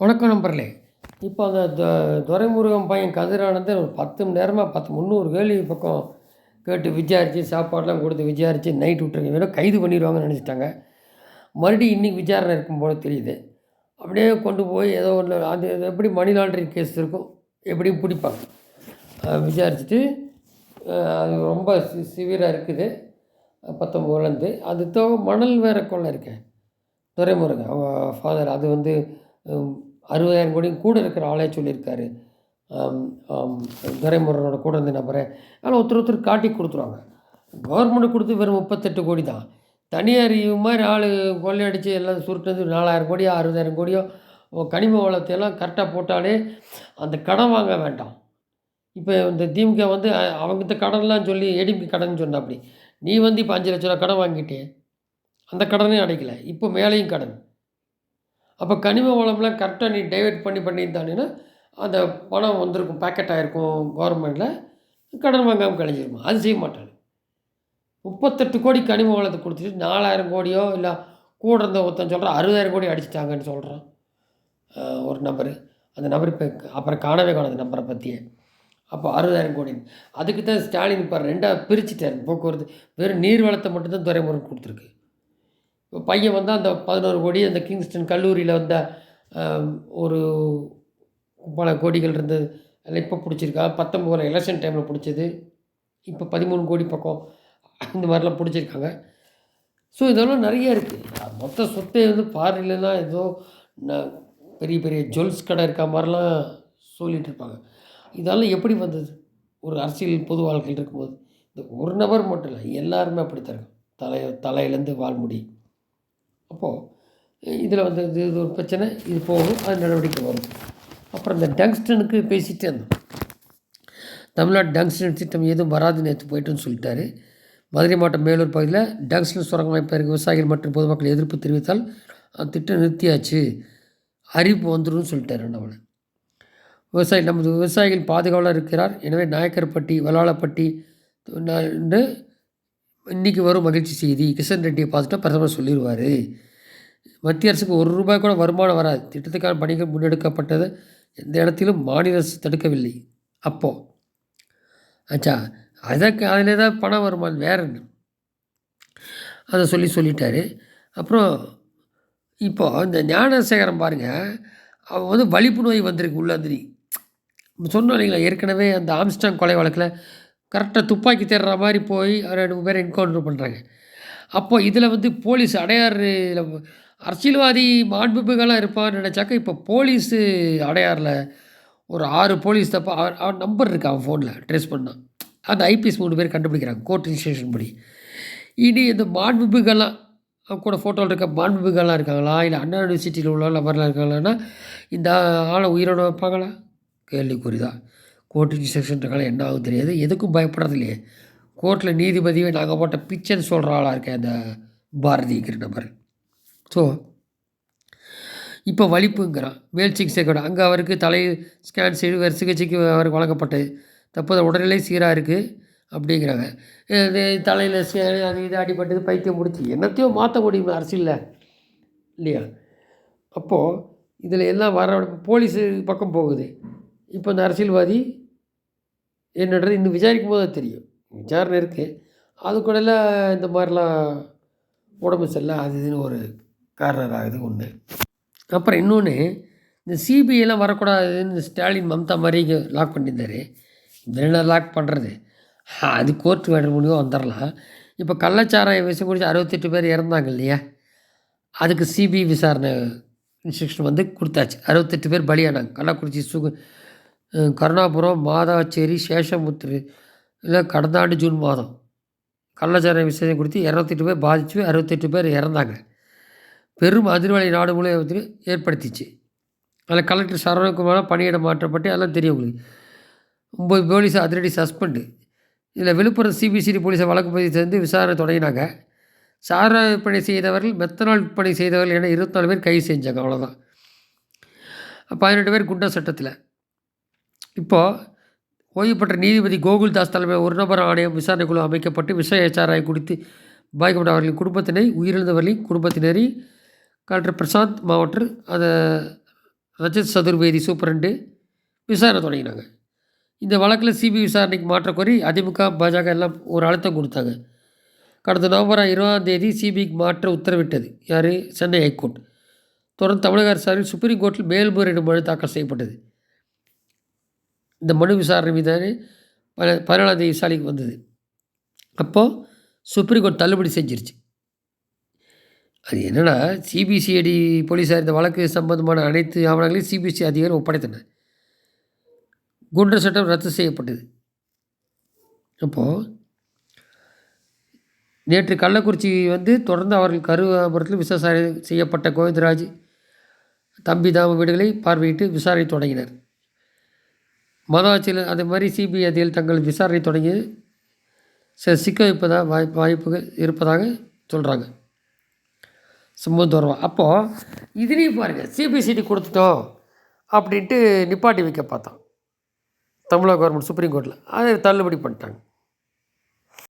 வணக்கம் நண்பர்களே. இப்போ அந்த துரைமுருகன் பையன் கதிரானந்தன் ஒரு 10 மணி நேரமா 300 கேள்வி பக்கம் கேட்டு விசாரித்து சாப்பாடெலாம் கொடுத்து விசாரித்து நைட் விட்டுருங்க. வெறும் கைது பண்ணிடுவாங்கன்னு நினச்சிட்டாங்க. மறுபடியும் இன்றைக்கி விசாரணை இருக்கும் போல தெரியுது. அப்படியே கொண்டு போய் ஏதோ ஒன்று அது எப்படி மணி லாண்ட்ரிங் கேஸ் இருக்கும், எப்படியும் பிடிப்பாங்க. விசாரிச்சுட்டு அது ரொம்ப சிவியராக இருக்குது 19லேருந்து. அது தவிர மணல் வேற கொள்ளை இருக்கேன் துரைமுருகன் அவங்க ஃபாதர். அது வந்து 60,000 கோடியும் கூட இருக்கிற ஆளே சொல்லியிருக்காரு. துரைமுருகனோட கூட இருந்த நபரை. ஆனால் ஒருத்தர் காட்டி கொடுத்துருவாங்க. கவர்மெண்ட் கொடுத்து வெறும் 38 கோடி தான். தனியார் மாதிரி ஆள் கொள்ளையடித்து எல்லாம் சுருட்டது 4,000 கோடியோ 60,000 கோடியோ கனிம வளத்தையெல்லாம் கரெக்டாக போட்டாலே அந்த கடன் வாங்க வேண்டாம். இப்போ இந்த திமுக வந்து அவங்ககிட்ட கடன்லாம் சொல்லி ஏடிஎம்கே கடன் சொன்ன அப்படி நீ வந்து இப்போ 5 லட்ச ரூபா கடன் வாங்கிட்டே அந்த கடனையும் அடைக்கலை, இப்போ மேலேயும் கடன். அப்போ கனிம வளம்லாம் கரெக்டாக நீ டைவெர்ட் பண்ணியிருந்தானேன்னா அந்த பணம் வந்திருக்கும், பேக்கெட் ஆகிருக்கும் கவர்மெண்ட்டில், கடன் வாங்காமல் கழிஞ்சிருக்கும். அது செய்ய மாட்டாங்க. 38 கோடி கனிம வளத்தை கொடுத்துட்டு 4,000 கோடியோ இல்லை கூட இருந்த ஒருத்தன் சொல்கிறான் 60,000 கோடி அடிச்சிட்டாங்கன்னு சொல்கிறான் ஒரு நபர். அந்த நபர் இப்போ அப்புறம் காணவே காணாது நம்பரை பற்றியே. அப்போ 60,000 கோடி. அதுக்கு தான் ஸ்டாலின் இப்போ 2ஆக பிரிச்சுட்டார் போக்குவரத்து. வெறும் நீர் வளத்தை மட்டும்தான் துறைமுருகன் கொடுத்துருக்கு. இப்போ பையன் வந்து அந்த 11 கோடி அந்த கிங்ஸ்டன் கல்லூரியில் வந்த ஒரு பல கோடிகள் இருந்தது அதில் இப்போ பிடிச்சிருக்கா. 19 எலெக்ஷன் டைமில் பிடிச்சது, இப்போ 13 கோடி பக்கம் இந்த மாதிரிலாம் பிடிச்சிருக்காங்க. ஸோ இதெல்லாம் நிறைய இருக்குது. மொத்த சொத்தை வந்து ஃபாரின்லனா ஏதோ பெரிய பெரிய ஜுவல்ஸ் கடை இருக்க மாதிரிலாம் சொல்லிகிட்டு இருப்பாங்க. இதெல்லாம் எப்படி வந்தது ஒரு அரசியல் பொது வாழ்க்கையில் இருக்கும்போது? இந்த ஒரு நபர் மட்டும் இல்லை, எல்லாருமே அப்படித்தான் இருக்கும். தலையிலேருந்து வாழ்முடி. அப்போது இதில் வந்து இது ஒரு பிரச்சனை, இது போகும், அது நடவடிக்கை வரும். அப்புறம் இந்த டங்ஸ்டனுக்கு பேசிகிட்டே இருந்தோம். தமிழ்நாடு டங்ஸ்டன் திட்டம் எதுவும் வராது நேற்று போய்ட்டுன்னு சொல்லிட்டாரு. மதுரை மாவட்டம் மேலூர் பகுதியில் டங்ஸ்டன் சுரங்கம் அமைப்பதற்கு விவசாயிகள் மற்றும் பொதுமக்கள் எதிர்ப்பு தெரிவித்தால் அந்த திட்டம் நிறுத்தியாச்சு, அறிவிப்பு வந்துடும் சொல்லிட்டாரு. நம்மளை நமது விவசாயிகள் பாதுகாவலாக இருக்கிறார். எனவே நாயக்கர்பட்டி வலாளப்பட்டி இன்றைக்கி வரும் மகிழ்ச்சி செய்தி, கிஷன் ரெட்டியை பார்த்துட்டா பிரதமர் சொல்லிடுவார். மத்திய அரசுக்கு ₹1 கூட வருமானம் வராது. திட்டத்துக்கான பணிகள் முன்னெடுக்கப்பட்டது எந்த இடத்திலும் மாநில அரசு தடுக்கவில்லை. அப்போது ஆச்சா அதற்கு அதில் தான் பணம் வருமானம் வேற என்ன அதை சொல்லிட்டாரு. அப்புறம் இப்போது இந்த ஞானசேகரம் பாருங்கள், அவன் வந்து வலிப்பு நோய் வந்திருக்கு உள்ளாந்திரி. சொன்னோம் இல்லைங்களா ஏற்கனவே அந்த ஆம்ஸ்டாங் கொலை வழக்கில் கரெக்டாக துப்பாக்கி தேடுற மாதிரி போய் 2 பேரை என்கவுண்டர் பண்ணுறாங்க. அப்போது இதில் வந்து போலீஸ் அடையாறில் அரசியல்வாதி மாண்புமிகெல்லாம் இருப்பான்னு நினச்சாக்கா இப்போ போலீஸு அடையாறில் ஒரு 6 போலீஸ் தப்பா அவன் நம்பர் இருக்குது அவன் ஃபோனில் ட்ரேஸ் பண்ணான். அந்த ஐபிஎஸ் 3 பேர் கண்டுபிடிக்கிறாங்க கோர்ட் இன்ஸ்ட்ரக்ஷன் படி. இனி இந்த மாண்புமிகெல்லாம் அவன் கூட ஃபோட்டோவில் இருக்க மாண்புமிகெல்லாம் இருக்காங்களா, இல்லை அண்ணா யூனிவர்சிட்டியில் உள்ள நபர்லாம் இருக்காங்களான்னா இந்த ஆளை உயிரோடு வைப்பாங்களா? கேள்விக்குறி தான். கோர்ட் இன்ஸ்ட்ரக்ஷன் இருக்காங்களா என்ன ஆகும் தெரியாது. எதுக்கும் பயப்படுறது இல்லையே. கோர்ட்டில் நீதிபதியை நாங்கள் போட்ட பிச்சைன்னு சொல்கிற ஆளாக இருக்கேன் அந்த பாரதிங்கிற நபர். ஸோ இப்போ வலிப்புங்கிறான் மேல் சிகிச்சை கூட அங்கே அவருக்கு தலை ஸ்கேன் செய்து வேறு சிகிச்சைக்கு அவருக்கு வழங்கப்பட்டது. தற்போது உடல்நிலை சீராக இருக்குது அப்படிங்கிறாங்க. தலையில் அது இது அடிப்பட்டது பைத்தியம் முடிச்சு என்னத்தையும் மாற்ற முடியும் அரசியலில் இல்லையா? அப்போது இதில் எல்லாம் வர போலீஸு பக்கம் போகுது. இப்போ இந்த அரசியல்வாதி என்னன்றது இன்னும் விசாரிக்கும் போது தெரியும். விசாரணை இருக்குது, அது கூடலாம் இந்த மாதிரிலாம் உடம்பு சரியில்லை அது இதுன்னு ஒரு காரணம் ஆகுது ஒன்று. அப்புறம் இன்னொன்று இந்த சிபிஐலாம் வரக்கூடாதுன்னு ஸ்டாலின் மம்தா மாதிரி லாக் பண்ணியிருந்தார். என்ன லாக் பண்ணுறது, அது கோர்ட்டு வேண்ட முடியும் வந்துடலாம். இப்போ கள்ளச்சாராய விஷயம் குறித்து 68 பேர் இறந்தாங்க இல்லையா, அதுக்கு சிபிஐ விசாரணை இன்ஸ்ட்ரக்ஷன் வந்து கொடுத்தாச்சு. 68 பேர் பலியானாங்க. கள்ளக்குறிச்சி கருணாபுரம் மாதாச்சேரி சேஷமுத்திரு இல்லை கடந்த ஆண்டு ஜூன் மாதம் கள்ளச்சாராய விஷயம் குறித்து 208 பேர் பாதித்து 68 பேர் இறந்தாங்க. பெரும் அதிர்வலை நாடு முழுவதும் ஏற்படுத்திச்சு. அதில் கலெக்டர் சரவணகுமார் பணியிட மாற்றப்பட்டு அதெல்லாம் தெரியும் உங்களுக்கு. 9 போலீஸை அதிரடி சஸ்பெண்டு. இதில் விழுப்புரம் சிபிசிடி போலீஸை வழக்கு பதிவு செய்து விசாரணை தொடங்கினாங்க. சாராய விற்பனை செய்தவர்கள் மெத்தனால் விற்பனை செய்தவர்கள் என 24 பேர் கைது செஞ்சாங்க. அவ்வளோதான். 18 பேர் குண்டர் சட்டத்தில். இப்போது ஓய்வு பெற்ற நீதிபதி கோகுல்தாஸ் தலைமையில் ஒரு நபர் ஆணையம் விசாரணை குழு அமைக்கப்பட்டு விஷய சாராயம் குறித்து பாதிக்கப்பட்ட அவர்களின் குடும்பத்தினை உயிரிழந்தவர்களின் குடும்பத்தினரை கலெக்டர் பிரசாந்த் மாவட்டர் அதை ரஜத் சதுர்வேதி சூப்பரண்டு விசாரணை தொடங்கினாங்க. இந்த வழக்கில் சிபிஐ விசாரணைக்கு மாற்ற கோரி அதிமுக, பாஜக எல்லாம் ஒரு அழுத்தம் கொடுத்தாங்க. கடந்த நவம்பர் 20ஆம் சிபிஐக்கு மாற்ற உத்தரவிட்டது யார்? சென்னை ஹைகோர்ட். தொடர்ந்து தமிழக அரசு சார்பில் சுப்ரீம் கோர்ட்டில் மேல்முறையீடு மனு தாக்கல் செய்யப்பட்டது. இந்த மனு விசாரணை மீதான 14ஆம் விசாரணைக்கு வந்தது. அப்போது சுப்ரீம் கோர்ட் தள்ளுபடி செஞ்சிருச்சு. அது என்னென்னா, சிபிசிஐடி போலீஸார் இந்த வழக்கு சம்பந்தமான அனைத்து ஆவணங்களையும் சிபிசி அதிகாரிகள் ஒப்படைத்தனர். குண்டர் சட்டம் ரத்து செய்யப்பட்டது. அப்போது நேற்று கள்ளக்குறிச்சி தொடர்ந்து அவர்கள் கருவாபுரத்தில் விசாரணை செய்யப்பட்ட கோவிந்தராஜ், தம்பிதாம வீடுகளை பார்வையிட்டு விசாரணை தொடங்கினர். மனோஆட்சியில் அதே மாதிரி சிபிஐ அதிகாரிகள் தங்கள் விசாரணை தொடங்கி சில சிக்க வைப்பதாக வாய்ப்புகள் இருப்பதாக சொல்கிறாங்க. சம்பவம் தோறும் அப்போது இதுலேயும் பாருங்கள், சிபிசிடி கொடுத்துட்டோம் அப்படின்ட்டு நிப்பாட்டி வைக்க பார்த்தான் தமிழக கவர்மெண்ட் சுப்ரீம் கோர்ட்டில். அதை தள்ளுபடி பண்ணிட்டாங்க.